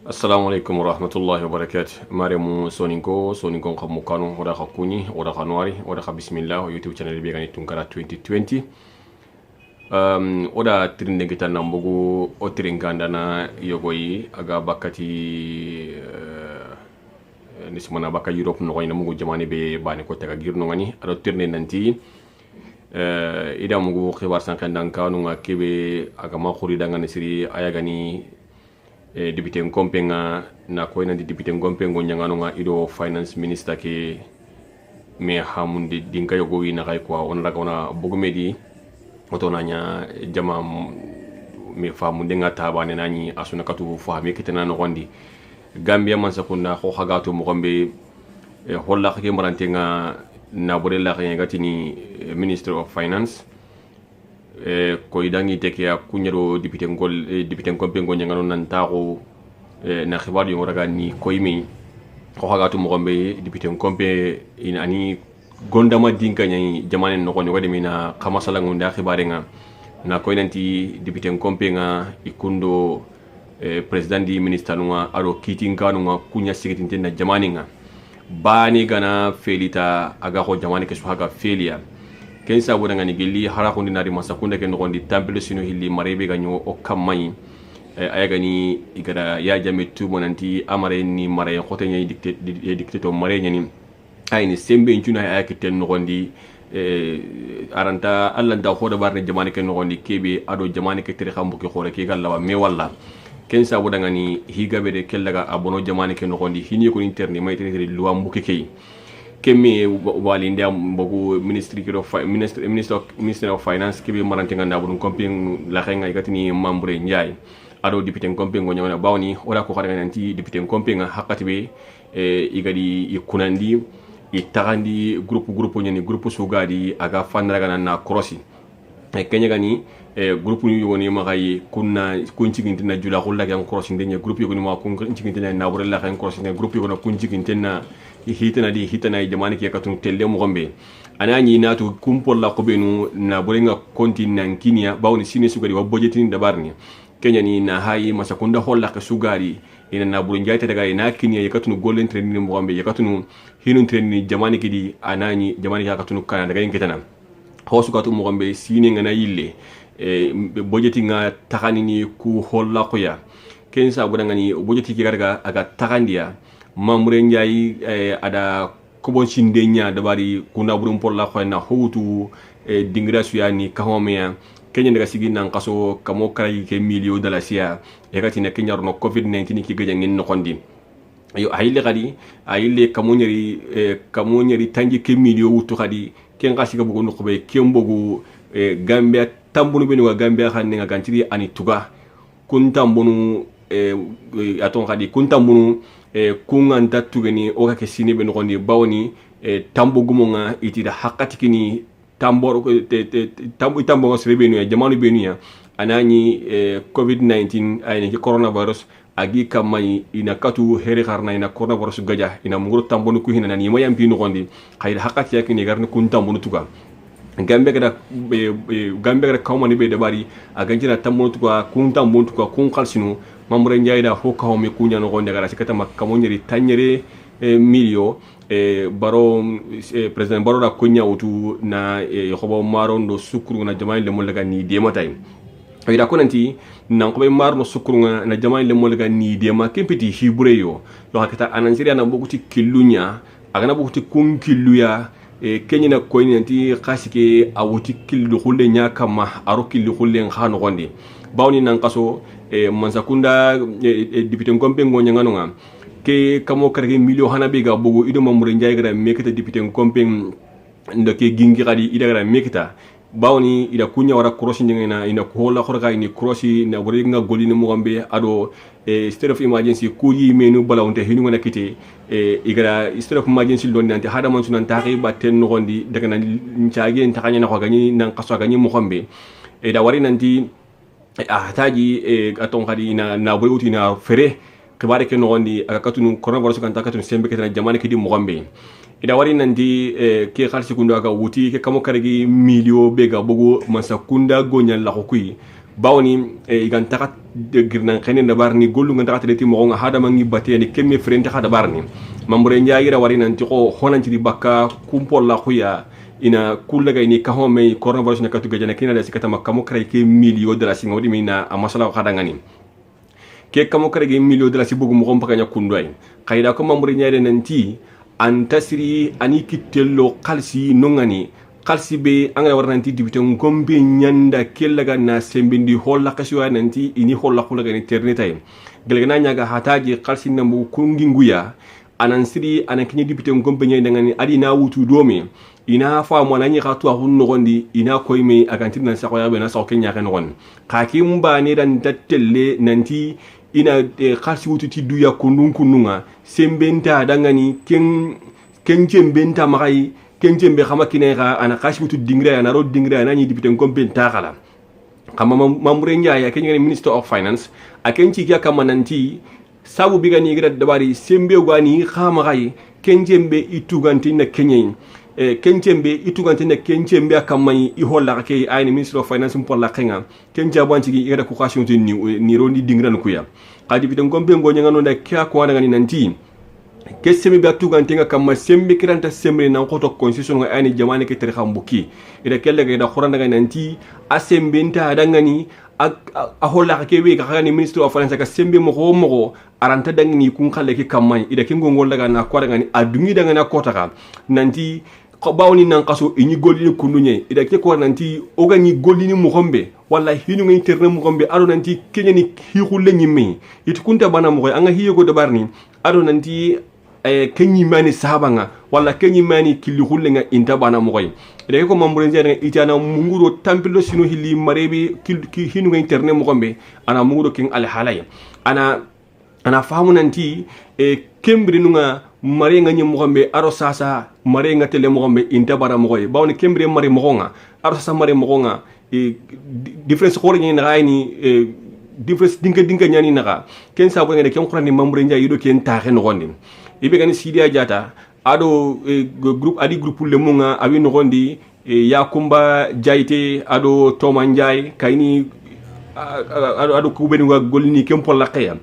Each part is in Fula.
Assalamu alaikum warahmatullahi wabarakatuh. Mariamu soninko khamukano oda khakuni oda khanwari oda kha bismillah YouTube channel bi gani tunkara 2020. Oda trinde kita nambugu o tringanda na yogoyi aga bakati nismana baka Europe no goyna mugu jamani be bani ko taga girno ngani ado tirne nanti ida mugu khibar sankan kanu nga kebe aga ma khuri danga nisiri ayagani député ngompenga na ko ina député ngompengo nyangano nga ido finance minister ke me hamundi dinka yogo wi na kay ko on la kona bugumedi otona nya jama me famunde nga tabane nani asuna katu fahmi kitana no gondi Gambia man sakunda ko hagato mo gombe holla ke marantenga na bore la ke gatini minister of finance ko idangi teke ya kunyaro député ngompe ngonyangano nantako na xibaar yo raga ni koymi ko hagatu mo gombe député ngompe ina ani gondama dinka nyai jamane no koni wadi mina kama sala ngunda xibaare nga na koy nanti député ngompe nga ikundo president di minister nga aro kitin kanu nga kunya sigitin na jamane nga bani gana felita aga ko jamane ke suhaga felia ken sabu ngani gilli hara ko ndinari masakunda ken ngondi tampelo sino hilli marebe ganyo o kamai ayagani igara ya jame tumo nanti amare ni mare khote nyai dictator mare nyani ayni sembe ntuna ayakiten ngondi aranta alla nda khoda barne jamane ken ngondi kebe ado jamane ke tere xambu ke khore ke galla me walla ken sabu ngani higabe de kellaga abono jamane ken ngondi hini ko interni may tere luambu ke kay kemi wali ndia mbogu minister of finance kibi marantinga ndabun komping la khenga ikatini mambre njay ado député komping ngonyana bawni ora ko khara nanti député komping hakati be igadi ikunandi itagandi groupe nyani groupe sugadi aga fanraga na crossi kenya gani groupe ni yoni magay kunna kunchigintina jula khulla gan crossi ndenya groupe yoni ma kunchigintina na bure la khen crossi groupe yoni kunchigintina hitana jamani ke katun telle mo gombe anani natu kumpol la kobenu na bolenga konti nan kinia bawni sine sugari wa budgetin da barni kenya ni na hayi masakunda holla ka sugari ina na bulu njaita daga ina kinia yakatun golden training mo gombe yakatun hinun training jamani kidi anani jamani ka katun kana daga yinketana hosu katu mo gombe sine ngana yille budgetinga takani ni ku holla ko ya kensa budangani budgeti ki garga aga takandia mamure njay ada kobon sindenya dabari kuna burum polla khoyna howtu dingra suyani kahomea kenya daga sigi nan kaso kamo kray ke milio de la sia e gati ne kenya no covid-19 ki gaja ngin no kondi yo ayile gadi ayile kamo nyeri tanji ke milio wutu gadi ken gasi ga bugo no khobe kembogu gambia tambunu benu gambia khanne ga gantiri ani tuga kun tambunu aton gadi kun tambunu kungan tatugeni oka ke sine be nogondi bawni tambo gumonga itida hakati kini tamboro tambo ngasre benu ya jamanu benu ya anani covid-19 ayni coronavirus agi kamai ina katu here karna ina coronavirus gaja ina munguro tambo no kuhina nani moyam bi nogondi khayda hakati yakini garni kun tambo no tuga gambe kada kawmani be dabari aganjina tambo tuga kun tambo tuga kun khalsinu mamure njayda ho kawmi kunya no gonde gara sikata makamonyeri tanyere milio baro president baro da kunya utu na yobo marondo sukuru na jamaay le molaga ni dema tay ayda konanti nan ko be marno sukuru na jamaay le molaga ni dema kempiti hibure yo lo hakata anansiri na bokuti killunya agana bokuti kun killuya kenya na ko nanti khasike awuti killu khulle nya kama aro killu khulle khano gonde bawni nan kaso mansakunda député ngompe ngonyangano nga ke kamo karge milio hana be ga bogo ido mamure njay gara mekata député ngompe ndoke gingi gadi ida gara mekata bawni ida kunya wara cross ngena ina ko hola khorga ni cross na bore nga golini mo gambe ado state of emergency ku yi menu balawonte hinu ngona kite igara state of emergency don nanti hada man sunan taxi batten no gondi daga na ncaage takanya na ko gani nan kaso gani mo gombe da wari nanti taji aton kadi na bore uti na fere kibare ke no gondi aka katunu coronavirus kan takatunu sembe ketana jamane kidi mo gombe ida wari nanti ke khalsi kundo aka wuti ke kamo karegi milio bega bogo masakunda gonya la kokui bawni igan takat girnan khene dabar ni gollu ngan takat leti mo nga hada mangi bateni kemme frente hada barni mambre nyaayira wari nan tiko honanti di bakka kumpol la khuya ina kullaga ini kaho me coronavirus na katu gajana kina da sikata makamo kray ke milio de la singodi mina amasala khada ngani ke kamo kray ke milio de la sibugu mo gompa kanya kundoy kayda ko mambre nyaade nanti antasiri ani kitello khalsi nongani khalsi be angala warnanti dibite ngombe nyanda kellaga na sembindi holla kasiwa nanti ini holla kulaga ni ternetay gelega na nyaga hataji khalsi nambu kunginguya anansiri anakinyi dibite ngombe nyanda ngani adi na wutu domi ina fa mo nanyi khatu ahun nogondi ina koyme agantin nan sa koyabe na sa kenya kan gon kakim ba ni dan dattelle nanti ina khalsi wutu ti duya kununga sembenta dangani ken jembenta makai ken jembe khama kinega ana khashi wutu dingra ana ro dingra nani dibite ngombe takala kama mamure nyaaya kenya minister of finance akenci kya kama nanti sabu bigani gira dabari sembe gwani khama kai ken jembe ituganti na kenya kenchembe itugantene kenchembe akamai iholla ke ayni minister of finance mpolla kenga kenja banci gi ira ko khashu ni rondi dingran kuya kadi bitan gombe ngonya ngano da kya ko wana ngani nanti kesemi be tugantenga kamma sembe kiranta sembe nan ko to constitution ga ayni jamane ke tere khambuki ida kelle ga da khuranda ga nanti asembe nta dangani a holla ke we ga ni minister of finance ka sembe mo aranta dangni kun khalle ke kamai ida kingo ngol daga na ko daga ni adungi daga na kota ka nanti ko bawni nan kaso ini golini kununye ida ke ko nanti ogani golini mo gombe walla hinu ngi terne mo gombe ado nanti kenyani hikhule nyimi it kunta bana mo anga hiyo do barni ado nanti kenyi mani sabanga walla kenyi mani kili khulle nga inta bana mo ida ko mamburen jere itana munguro tampilo sino hili marebe hinu ngi terne mo gombe ana munguro king al halay ana famu nanti kembri nunga mare nga nyem mogombe aro sasa mare nga tele mogombe inta bara mogoy bawni kembri mare mogonga aro sasa mare mogonga difference khore ni ngayni difference dinga nyani naga ken sabo ngene ken khurani mambre nja yido ken taxe no gondi ibe gani sidia jata ado groupe le munga abi no gondi yakumba jaite ado tomanjay kayni ado kubeni wa golni ken polla qiyam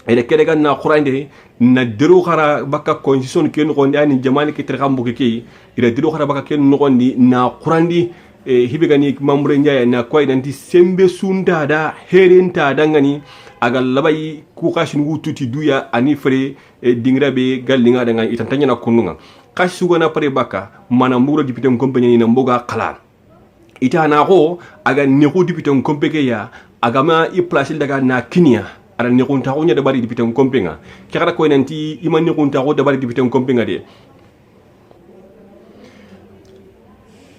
ede kede gan na khurande na diru khara baka constitution ken gondi ani jamani ke terxambu ke ida diru khara baka ken gondi na khurandi hibe gani mambre nyaaya na koy nanti sembe sunda da herenta dangani agal labay ku khashin wututi duya ani fere dingrabe gallinga danga itantanya na kununga khashu gona pare baka mana mburo dipite compagnie na mboga khala ita na ko aga ne ko dipite compagnie ya aga ma i place daga na kinia ara ne kunta ko nya da bari dipite kompenga kira ko nanti iman ne kunta ko da bari dipite kompenga de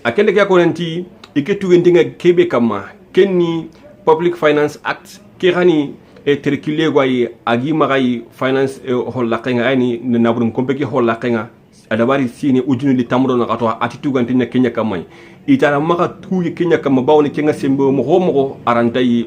akende kya ko nanti iketu ndenga kebe kama kenni public finance act kirani terkile gwai agi magai finance holla kenga ani na burum kompeki holla kenga adabari sini ujunu li tamro na kato atitu gantinya kenya kamai itara maka tuyi kenya kama bawni kenga sembe mo homo arantai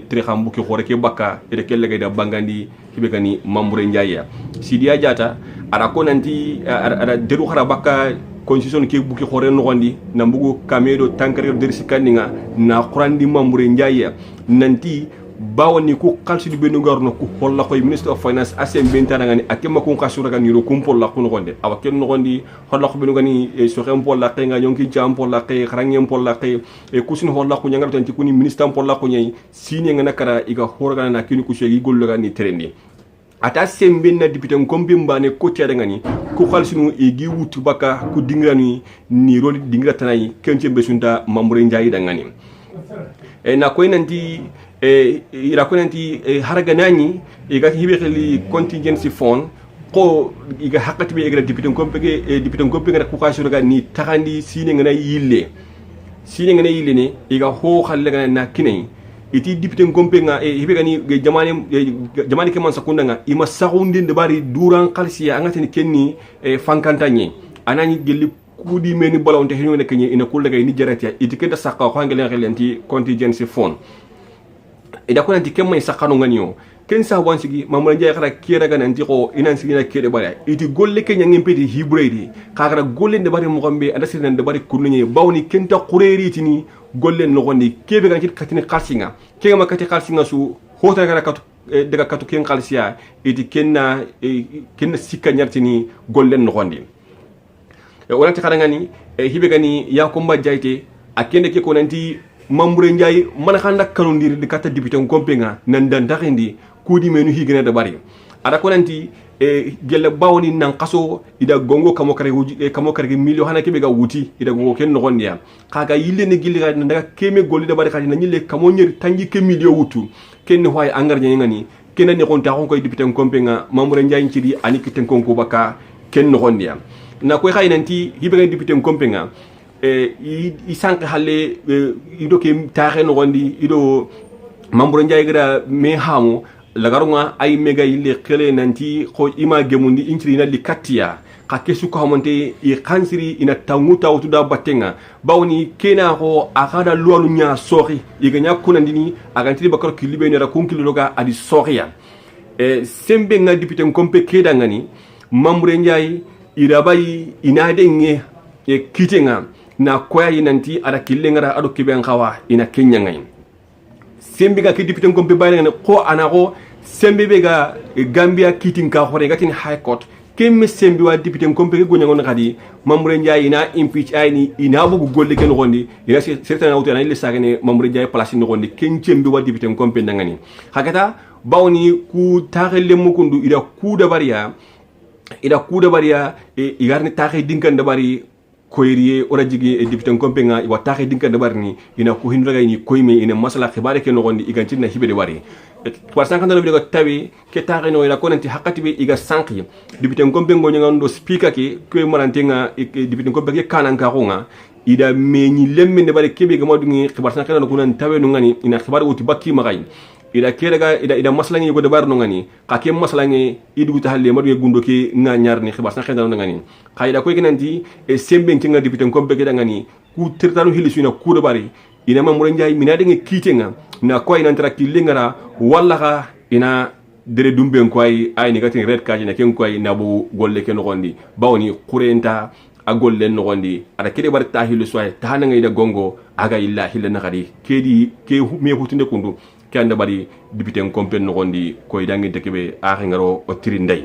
trexambu ki khore ke baka ede kelle ga bangandi hibegani mamure njaya sidia jata ara ko nanti ara deru khara baka constitution ke buki khore no gondi na mbugo kamedo tankare der sikandinga na qurandi mamure njaya nanti bawani ku kalsi di benu garno ku holla koy minister of finance asem bentana ngani akema ku kasura kan yiro kumpol la ku no gonde awa ken no gondi holla ko benu ngani so xem pol la kay nga yonki jam pol la kay kharangem pol la kay kusin holla ku nyangal tan ci kuni minister pol la ku nyai sine ngana kara iga horga na kini ku shegi gollo gani trendi ata sembe na député ngombe mbane ko tiada ngani ku kalsi no igi wutu baka ku dingrani ni roli dingra tanay kenche besunta mamure njayi dangani na koy nanti ira ko nanti haraga nani iga hibe khali contingency fund ko iga hakati be iga député ngombe ngara ku kasuru ga ni takandi sine ngana yille ne iga ho khalle na kinai iti député ngombe nga hibe gani jamani ke man sakunda nga ima sagundi de bari duran khalsiya angati kenni fankantanye anani gelli kudi meni balonte hinu ne kenyi ina kullaga ni jaratia iti keda sakka ko ngelen khali anti contingency fund ida ko nanti kemay sakano nganiyo ken sa wan sigi mamula jay khara kera ga nanti ko inan sigi na kede bare iti golle ke nyangin pedi hibredi khara golle de bare mo gombe anda sirna de bare kunni bawni ken ta khureri tini golle no gondi kebe ga kit katini khalsinga ke ma kati khalsinga su hota ga katu daga katu ken khalsiya iti kenna sikka nyartini golle no gondi wonati khara ngani hibe gani yakumba jayte akende ke ko nanti mamure njay man khanda kanondir di kata député ngompenga nan dan taxindi kudi menu higene da bari ada ko nanti gelle bawni nan qaso ida gongo kamo kare milio hana kebe ga wuti ida gongo ken no gondiya kaga yille ne gilli ga daga keme golli da bari khadi na nyille kamo nyer tangi ke milio wutu ken hoy angar ngani ken ne kon ta ko député ngompenga mamure njay nciri ani kiten konko baka ken no gondiya na ko xay nanti hibe ga député ngompenga i sank halle ido ke taxe no gondi ido mambro njay gada me hamu lagarunga ay mega yille khele nanti ko ima gemundi intri na likatiya ka kesu ko monte i khansiri ina tanguta wutuda batenga bawni kena ko akada luwalu nya sori iganya kunandini agantiri bakar kilibe ne ra kunkilo loga adi soriya sembe nga député ngompe keda ngani mambro njay irabai inadenge kitenga na koya yinanti ada kilengara ado kiben khawa ina kenya ngai sembe ga ki député ngombe bayna ko anako sembe be ga Gambia kitin ka hore gatin high court kemme sembe wa député ngombe go nyangon khadi mamure njay ina impeach ayni ina bugu golle ken gondi ina certain auto na ile sagane mamure njay place ni gondi ken sembe wa député ngombe ndangani hakata bawni ku taxele mukundu ida ku da bariya igarni taxe dinkan da bari koyriye ora jigi député ngompenga wa taxe dinka de barni ina ko hinraga ni koyme ina masala khibare ke no gondi igantina hibede wari par sankanda no bigo tawi ke taxe no ila konanti hakati be iga sanki député ngompengo nyangando speaker ke koy marantenga député ngompenga kananka ronga ida meñi lemme de bari kebe ga modungi khibar sankanda no kunan tawe no ngani ina khibar wuti bakki magay ida kerega ida maslangi go de bar no ngani ka ke maslangi idu tahalle madu gundo ke nga nyarni khibar sankanda no ngani kayda koy kinanti sembe tinga député ngombe ke ngani ku tirtanu hilisuna ku de bari ina mamure njay minade nge kitenga na koy nan trakti lingara walla ka ina dere dumbe koy ay ni gatin red card na ken koy nabu golle ken gondi bawni kurenta a golle no gondi ada kede bar tahilu soy tahana ngay da gongo aga illa hilna khadi kedi ke me hutunde kundu kanda bari député ngombe no gondi koy dangi dekebe a ngaro o tiri nday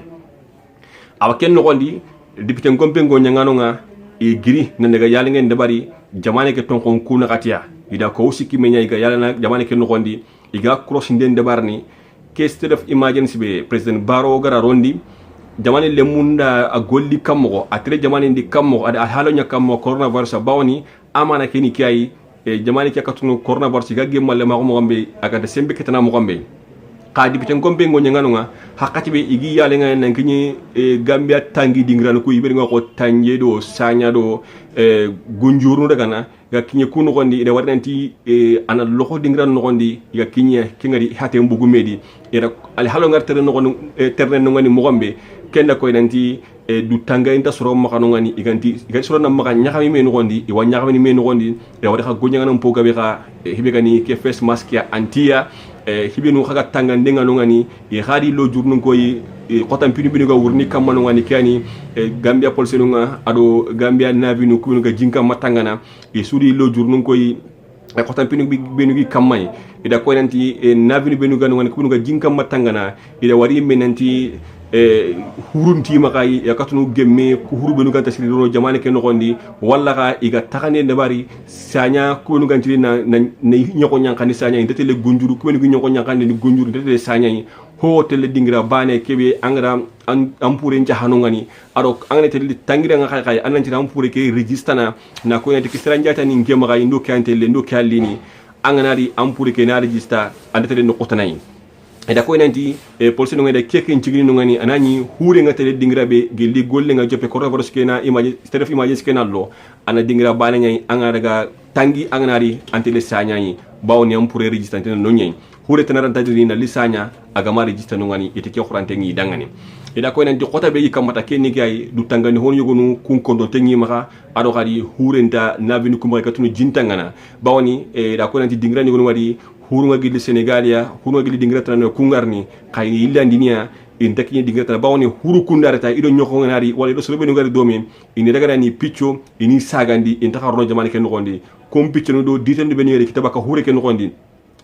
awa ken no gondi député ngombe ngo nyangano nga e giri nandaga yalla ngeen dabari jamane ke ton kon kuna katiya ida ko sikki me nyay ga yalla na jamane ke no gondi iga cross nden dabarni ke state of emergency be president baro gara rondi jamane le munda a golli kammo a tre jamane ndi kammo ada halo nya kammo coronavirus bawni amana keni kay jamane ke katunu coronavirus ga gemalle ma ko mo gombe aga de sembe ketana mo gombe ka député ngombe ngo nyangano nga hakati be igi yale nga nan kinyi Gambia tangi dingran ko yibere nga ko tanje do sanya do gunjuru daga na ga kinye kunu gondi ida warnanti ana loxo dingran no gondi ga kinye kingari hate mbugu medi ira al halo ngar tere no gondi terne no ngani mo gombe kenda ko nanti du tanga inta soro makano ngani iganti soro na maka nyakami me no gondi i wa nyakami me no gondi e wada ka gonya ngana mpo gabe ka hibe gani ke face mask ya antia hibe no khaga tanga ndenga no ngani e khadi lo jurnu koy kotam pini bini ga wurni kamano ngani kani Gambia police no nga ado Gambia navy no kubinu ga jinka matangana e sudi lo jurnu koy kotam pini bini gi kamay ida ko nanti navy bini ga no ngani kubinu ga jinka matangana ida wari menanti hurunti makay yakatunu gemme ku hurube nu ganta siri do jamane ke no gondi walla ga iga takane de bari sanya ku nu ganti na nyoko nyankani sanya ndetele gunjuru ku nu nyoko nyankani ni gunjuru ndetele sanya ho tele dingira bane kebe angra ampure nja hanongani aro angane tele tangira nga kay ananti ampure ke registana na ko nati kisra njata ni ngema ga ndo kantele ndo kallini anganari ampure ke na register andetele no qotanay eda ko nanti police no ngada keke njigini no ngani anani hure ngata le dingrabe gelli golle nga jope ko ravoro skena image stelef image skena lo ana dingra bana nyai anga daga tangi anganari antele sanya yi bawni am pour register no nyai hure tanaranta dini na lisanya aga ma register no ngani ite ke khurante ngi dangani eda ko nanti khota be yikamata kenni gay du tangani hon yogonu kun kondo tengi maka ado gadi hure nda navinu kuma katunu jintangana bawni eda ko nanti dingra ni gonu wadi hurunga gilli Senegalia hurunga gilli dingrata no kungarni kayni illandinia in takini dingrata bawni huru kundarata ido nyoko ngari wala ido sobe ngari domin ini daga ni picco ini sagandi in takarno jamane ken ngondi kom picco no do ditande ben yere kitaba ka hure ken ngondi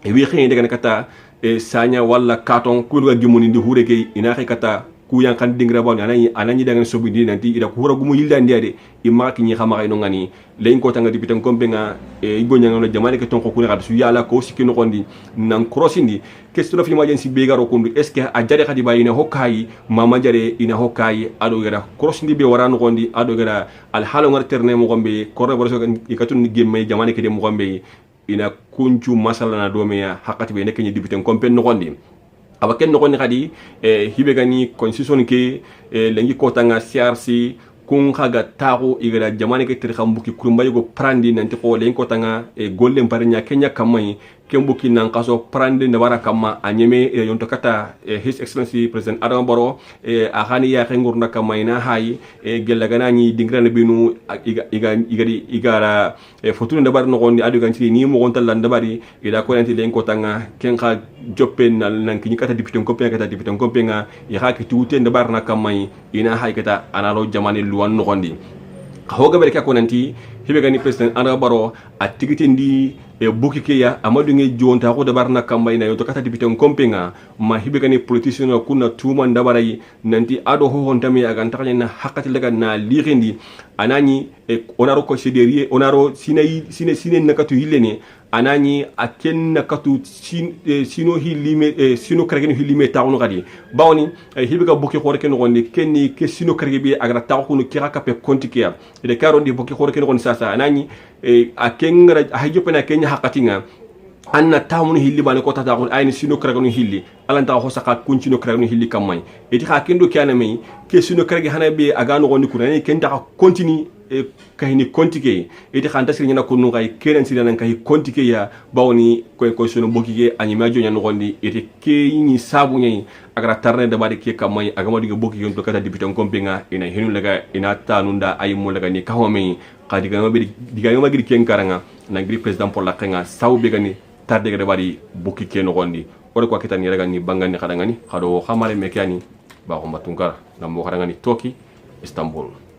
e wi xey daga kata e sanya wala katon kulga gimoni ndi hure ke ina xey kata ku yang kan dingra bawni anani daga sobi ndi nanti ida ko hura gumu yildandi ade imma ki ñi xama no ngani leñ ko tanga dipitan kombe nga e igonya ngano jamane ke ton ko kuna su yala ko sikki no kondi nan crossindi question fi majen si be garo ko est ce que a jare khadi bayina hokkayi mama jare ina hokkayi ado gara crossindi be warano kondi ado gara al halo ngar terne mo gombe korre borso ikatun gemme jamane ke de mo gombe ina kunchu masala na do meya hakati be nek ni dipitan kombe no kondi aba ken no kondi khadi hibe gani constitution ke lengi ko tanga CRC kun kaga tago igara jamane ke tir xambuki kurumba yugo prandi nanti ko len ko tanga golle mparnya kenya kamay kembuki nan kaso prandi na wara kama anyeme yonto kata his excellency president Adama Barrow a khani ya khengur na kamay na hay gella ganani dingrana binu igara fotunu ndabar no gondi adu ganti ni mo gontal la ndabari ida ko nanti len ko tanga ken kha joppen nan kini kata député ko kata député ko penga ya khaki tuute ndabar na kamay ina hay kata analo jamane luwan no gondi hoga bere ka ko nanti hibe gani president Adama Barrow a tigiti ndi buki ke ya amadu nge jonta ko dabar na kamba ina yoto kata député kompenga ma hibe gani politicien kuna tuma ndabaray nanti ado ho hontami aga ntakanya na hakati lega na lirindi anani onaro considérer onaro sine nakatu hilene anani aken nakatu sino hilime sino kargen hilime tawno gadi bawni hibe ga buki khore ken gondi kenni ke sino karge bi agra tawkunu kira kape kontikia de karondi buki khore ken gondi sasa anani aken ngara hajopena kenya hakatinga anna tamun hilli bani ko tata ko ayni sino kraganu hilli alanta ho saka kunchino kraganu hilli kamay eti ha kendo kiana me ke sino kragi hanabe agano goni kurani kenta ka continue kahini kontike eti khanta sir nyana kunu kay kenen sir nan kay kontike ya bawni ko sono bokike ani majo nyan gondi eti ke ni sabu nyai agra tarne da bari ke kamay agama diga bokike on to kata député kompenga ina hinu laga ina tanunda ay mo laga ni kawame kadi gama bi diga gama gidi ken karanga na gri president pour la kenga sawu be gani tarde ga bari bokki ke no gondi ore ko kitani raga ni bangani khadangani khado khamare mekani ba ko matunkara nambo khadangani toki Istanbul.